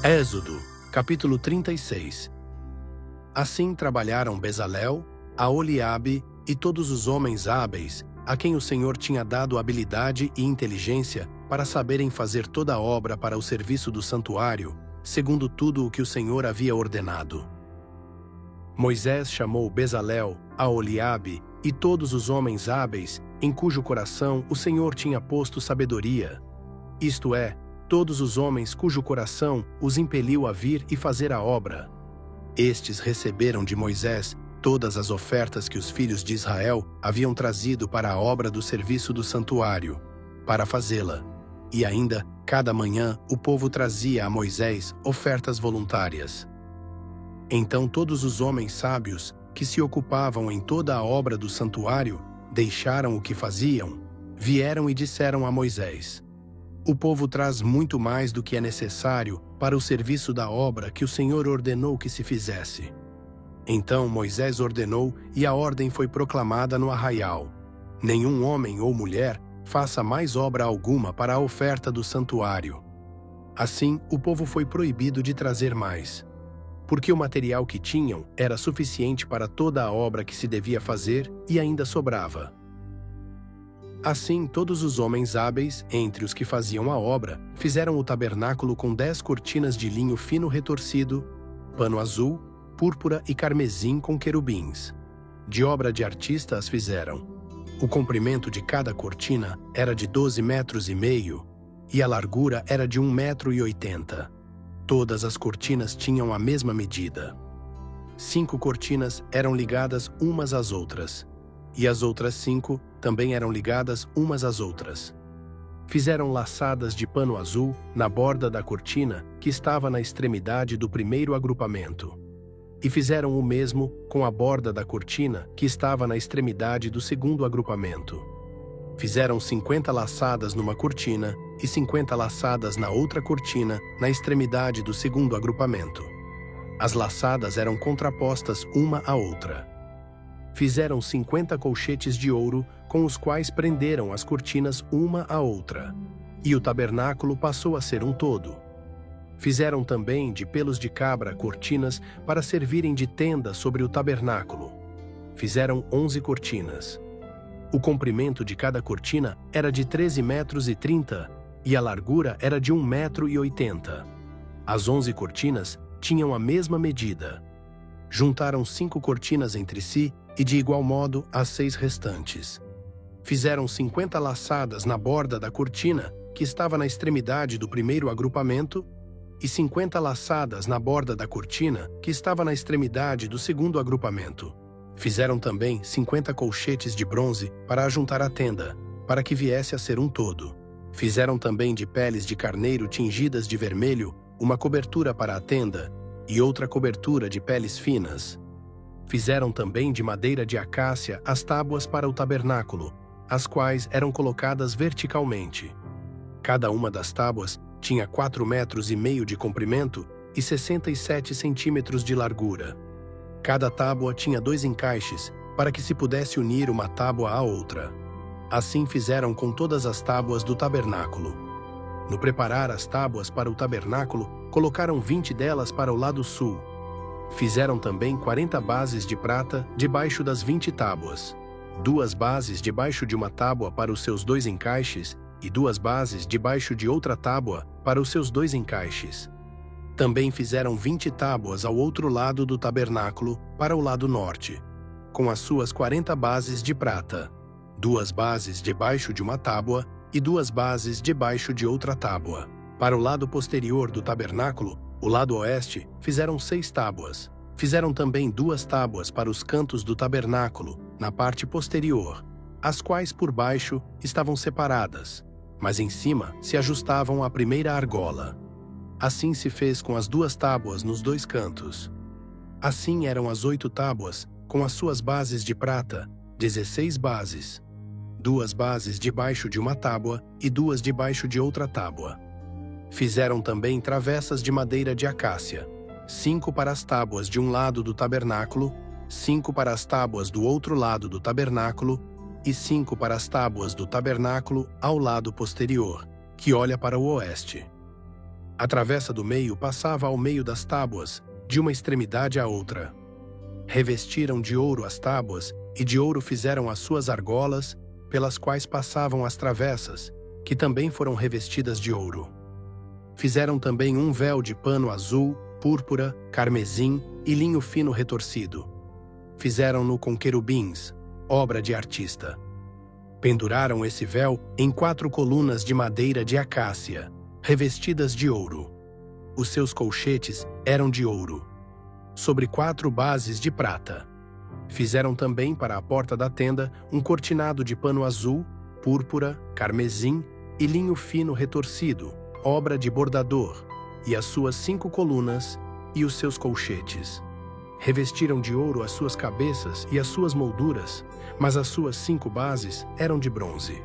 Êxodo, capítulo 36. Assim trabalharam Bezalel, Aholiabe e todos os homens hábeis, a quem o Senhor tinha dado habilidade e inteligência para saberem fazer toda a obra para o serviço do santuário, segundo tudo o que o Senhor havia ordenado. Moisés chamou Bezalel, Aholiabe e todos os homens hábeis, em cujo coração o Senhor tinha posto sabedoria, isto é, todos os homens cujo coração os impeliu a vir e fazer a obra. Estes receberam de Moisés todas as ofertas que os filhos de Israel haviam trazido para a obra do serviço do santuário, para fazê-la. E ainda, cada manhã, o povo trazia a Moisés ofertas voluntárias. Então todos os homens sábios, que se ocupavam em toda a obra do santuário, deixaram o que faziam, vieram e disseram a Moisés: o povo traz muito mais do que é necessário para o serviço da obra que o Senhor ordenou que se fizesse. Então Moisés ordenou e a ordem foi proclamada no arraial: nenhum homem ou mulher faça mais obra alguma para a oferta do santuário. Assim, o povo foi proibido de trazer mais, porque o material que tinham era suficiente para toda a obra que se devia fazer e ainda sobrava. Assim, todos os homens hábeis, entre os que faziam a obra, fizeram o tabernáculo com 10 cortinas de linho fino retorcido, pano azul, púrpura e carmesim com querubins. De obra de artista as fizeram. O comprimento de cada cortina era de 12,5 metros e a largura era de 1,80 metros. Todas as cortinas tinham a mesma medida. 5 cortinas eram ligadas umas às outras, e as outras 5 também eram ligadas umas às outras. Fizeram laçadas de pano azul na borda da cortina que estava na extremidade do primeiro agrupamento. E fizeram o mesmo com a borda da cortina que estava na extremidade do segundo agrupamento. Fizeram 50 laçadas numa cortina e 50 laçadas na outra cortina na extremidade do segundo agrupamento. As laçadas eram contrapostas uma à outra. Fizeram 50 colchetes de ouro com os quais prenderam as cortinas uma à outra, e o tabernáculo passou a ser um todo. Fizeram também de pelos de cabra cortinas para servirem de tenda sobre o tabernáculo. Fizeram 11 cortinas. O comprimento de cada cortina era de 13,30 metros e a largura era de 1,80 metro. As 11 cortinas tinham a mesma medida. Juntaram 5 cortinas entre si e de igual modo as 6 restantes. Fizeram 50 laçadas na borda da cortina que estava na extremidade do primeiro agrupamento e 50 laçadas na borda da cortina que estava na extremidade do segundo agrupamento. Fizeram também 50 colchetes de bronze para ajuntar a tenda, para que viesse a ser um todo. Fizeram também de peles de carneiro tingidas de vermelho uma cobertura para a tenda e outra cobertura de peles finas. Fizeram também de madeira de acácia as tábuas para o tabernáculo, as quais eram colocadas verticalmente. Cada uma das tábuas tinha 4,5 metros de comprimento e 67 centímetros de largura. Cada tábua tinha 2 encaixes, para que se pudesse unir uma tábua à outra. Assim fizeram com todas as tábuas do tabernáculo. No preparar as tábuas para o tabernáculo, colocaram 20 delas para o lado sul. Fizeram também 40 bases de prata debaixo das 20 tábuas. 2 bases debaixo de uma tábua para os seus 2 encaixes e 2 bases debaixo de outra tábua para os seus 2 encaixes. Também fizeram 20 tábuas ao outro lado do tabernáculo, para o lado norte, com as suas 40 bases de prata. 2 bases debaixo de uma tábua e 2 bases debaixo de outra tábua. Para o lado posterior do tabernáculo, o lado oeste, fizeram 6 tábuas. Fizeram também 2 tábuas para os cantos do tabernáculo, na parte posterior, as quais por baixo estavam separadas, mas em cima se ajustavam à primeira argola. Assim se fez com as 2 tábuas nos 2 cantos. Assim eram as 8 tábuas, com as suas bases de prata, 16 bases. 2 bases debaixo de uma tábua e 2 debaixo de outra tábua. Fizeram também travessas de madeira de acácia, 5 para as tábuas de um lado do tabernáculo, 5 para as tábuas do outro lado do tabernáculo e 5 para as tábuas do tabernáculo ao lado posterior, que olha para o oeste. A travessa do meio passava ao meio das tábuas, de uma extremidade à outra. Revestiram de ouro as tábuas, e de ouro fizeram as suas argolas, pelas quais passavam as travessas, que também foram revestidas de ouro. Fizeram também um véu de pano azul, púrpura, carmesim e linho fino retorcido. Fizeram-no com querubins, obra de artista. Penduraram esse véu em 4 colunas de madeira de acácia, revestidas de ouro. Os seus colchetes eram de ouro, sobre 4 bases de prata. Fizeram também para a porta da tenda um cortinado de pano azul, púrpura, carmesim e linho fino retorcido, obra de bordador, e as suas 5 colunas e os seus colchetes. Revestiram de ouro as suas cabeças e as suas molduras, mas as suas 5 bases eram de bronze.